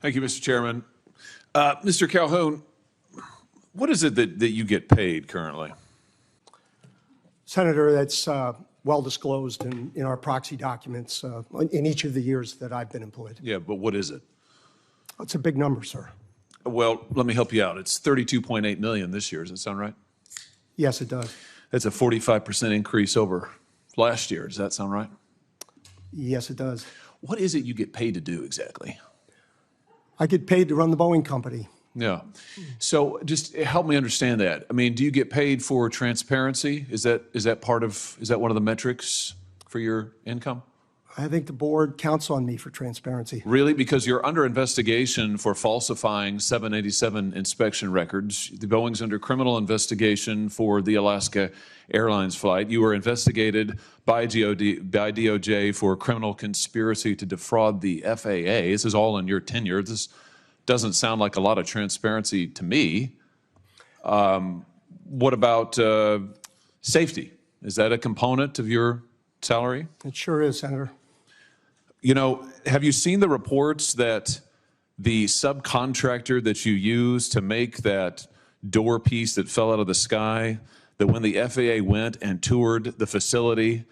Thank you, Mr. Chairman. Mr. Calhoun, what is it that you get paid currently? Senator, that's well disclosed in our proxy documents in each of the years that I've been employed. Yeah, but what is it? It's a big number, sir. Well, let me help you out. It's $32.8 million this year. Does that sound right? Yes, it does. That's a 45% increase over last year. Does that sound right? Yes, it does. What is it you get paid to do exactly? I get paid to run the Boeing company. Yeah. So just help me understand that. I mean, do you get paid for transparency? Is that one of the metrics for your income? I think the board counts on me for transparency. Really? Because you're under investigation for falsifying 787 inspection records. The Boeing's under criminal investigation for the Alaska Airlines flight. You were investigated by DOJ for criminal conspiracy to defraud the FAA. This is all in your tenure. This doesn't sound like a lot of transparency to me. What about safety? Is that a component of your salary? It sure is, Senator. You know, have you seen the reports that the subcontractor that you used to make that door piece that fell out of the sky, that when the FAA went and toured the facility,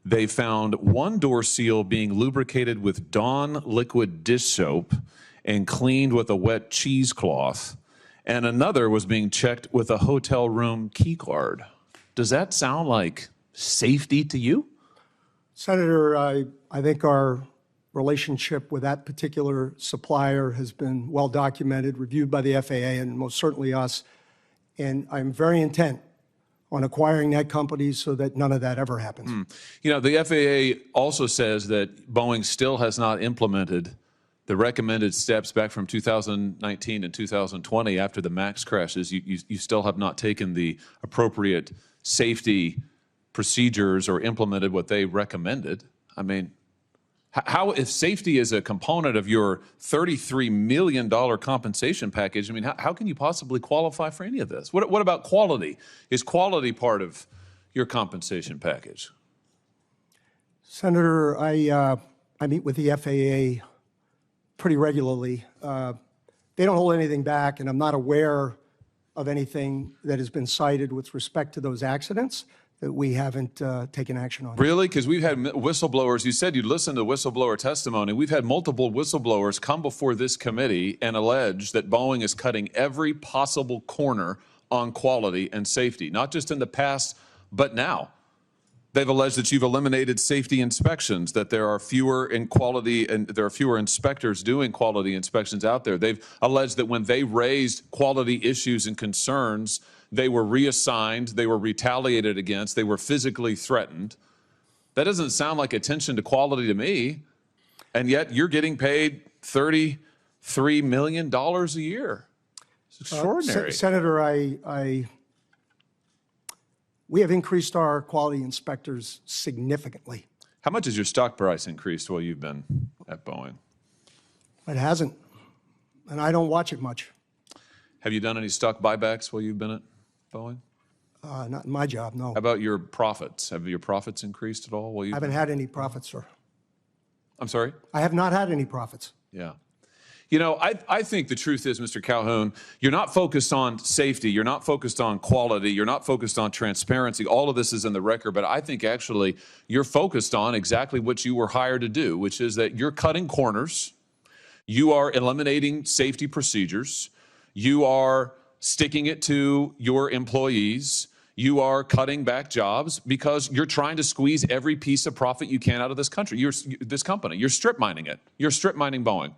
they found one door seal being lubricated with Dawn liquid dish soap and cleaned with a wet cheesecloth, and another was being checked with a hotel room key card. Does that sound like safety to you? Senator, I think our relationship with that particular supplier has been well documented, reviewed by the FAA and most certainly us. And I'm very intent on acquiring that company so that none of that ever happens. You know, the FAA also says that Boeing still has not implemented the recommended steps back from 2019 and 2020 after the MAX crashes. You still have not taken the appropriate safety procedures or implemented what they recommended. I mean, how, if safety is a component of your $33 million compensation package, I mean, how can you possibly qualify for any of this? What about quality? Is quality part of your compensation package? Senator, I meet with the FAA pretty regularly. They don't hold anything back, and I'm not aware of anything that has been cited with respect to those accidents that we haven't taken action on. Really? Because we've had whistleblowers. You said you'd listen to whistleblower testimony. We've had multiple whistleblowers come before this committee and allege that Boeing is cutting every possible corner on quality and safety, not just in the past, but now. They've alleged that you've eliminated safety inspections, that there are fewer in quality and there are fewer inspectors doing quality inspections out there. They've alleged that when they raised quality issues and concerns, they were reassigned, they were retaliated against, they were physically threatened. That doesn't sound like attention to quality to me. And yet you're getting paid $33 million a year. It's extraordinary. Senator, we have increased our quality inspectors significantly. How much has your stock price increased while you've been at Boeing? It hasn't, and I don't watch it much. Have you done any stock buybacks while you've been at Boeing? Not in my job, no. How about your profits? Have your profits increased at all while I you've haven't had any profits, sir. I'm sorry? I have not had any profits. Yeah. You know, I think the truth is, Mr. Calhoun, you're not focused on safety, you're not focused on quality, you're not focused on transparency. All of this is in the record, but I think actually you're focused on exactly what you were hired to do, which is that you're cutting corners, you are eliminating safety procedures, you are sticking it to your employees, you are cutting back jobs because you're trying to squeeze every piece of profit you can out of this country, this company. You're strip mining it. You're strip mining Boeing.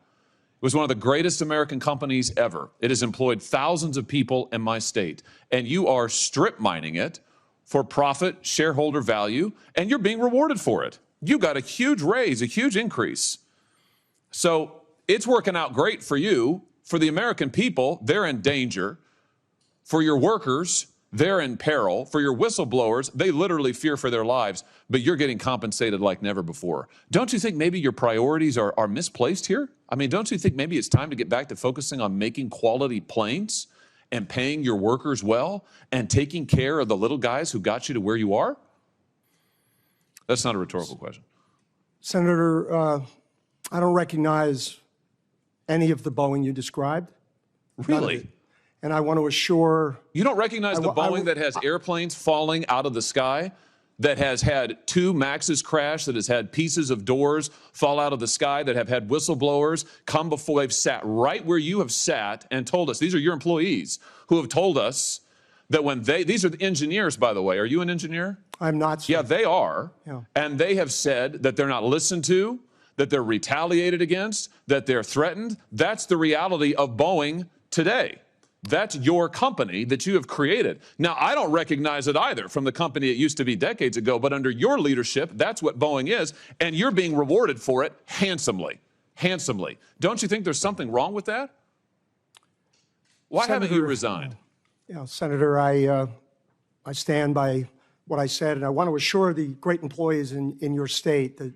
It was one of the greatest American companies ever. It has employed thousands of people in my state. And you are strip mining it for profit, shareholder value, and you're being rewarded for it. You got a huge raise, a huge increase. So it's working out great for you. For the American people, they're in danger. For your workers, they're in peril. For your whistleblowers, they literally fear for their lives, but you're getting compensated like never before. Don't you think maybe your priorities are misplaced here? I mean, don't you think maybe it's time to get back to focusing on making quality planes and paying your workers well and taking care of the little guys who got you to where you are? That's not a rhetorical question. Senator, I don't recognize any of the Boeing you described. None of Really? it. And I want to assure, You don't recognize the Boeing that has airplanes falling out of the sky, that has had 2 Maxes crash, that has had pieces of doors fall out of the sky, that have had whistleblowers come before they've sat right where you have sat and told us, these are your employees who have told us that when these are the engineers, by the way. Are you an engineer? I'm not, sir. Yeah, they are. Yeah. And they have said that they're not listened to, that they're retaliated against, that they're threatened. That's the reality of Boeing today. That's your company that you have created. Now, I don't recognize it either from the company it used to be decades ago, but under your leadership, that's what Boeing is, and you're being rewarded for it handsomely. Handsomely. Don't you think there's something wrong with that? Why haven't you resigned? Yeah, Senator, I stand by what I said, and I want to assure the great employees in your state that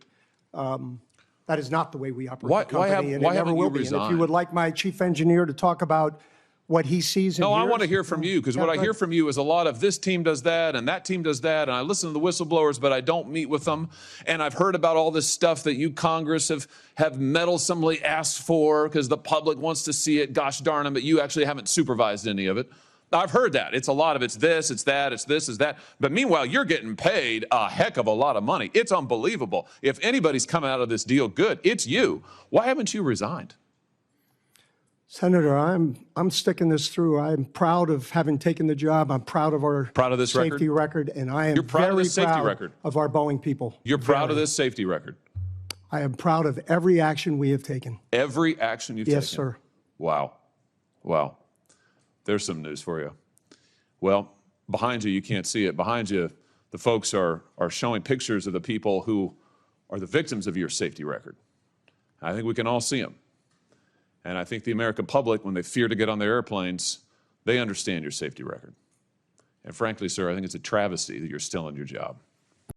that is not the way we operate the company, and it never will be. And if you would like my chief engineer to talk about what he sees and No, hears, I want to hear from you, because what I hear from you is a lot of this team does that and that team does that, and I listen to the whistleblowers, but I don't meet with them. And I've heard about all this stuff that you Congress have meddlesomely asked for because the public wants to see it. Gosh darn them, but you actually haven't supervised any of it. I've heard that. It's a lot of it's this, it's that, it's this, it's that. But meanwhile, you're getting paid a heck of a lot of money. It's unbelievable. If anybody's coming out of this deal good, it's you. Why haven't you resigned? Senator, I'm sticking this through. I'm proud of having taken the job. I'm proud of our this safety record, and I am You're proud of very this safety proud record. of our Boeing people. You're proud of this safety record. I am proud of every action we have taken. Every action you've taken? Yes, sir. Wow. Wow. There's some news for you. Well, behind you can't see it. Behind you, the folks are showing pictures of the people who are the victims of your safety record. I think we can all see them. And I think the American public, when they fear to get on their airplanes, they understand your safety record. And frankly, sir, I think it's a travesty that you're still in your job.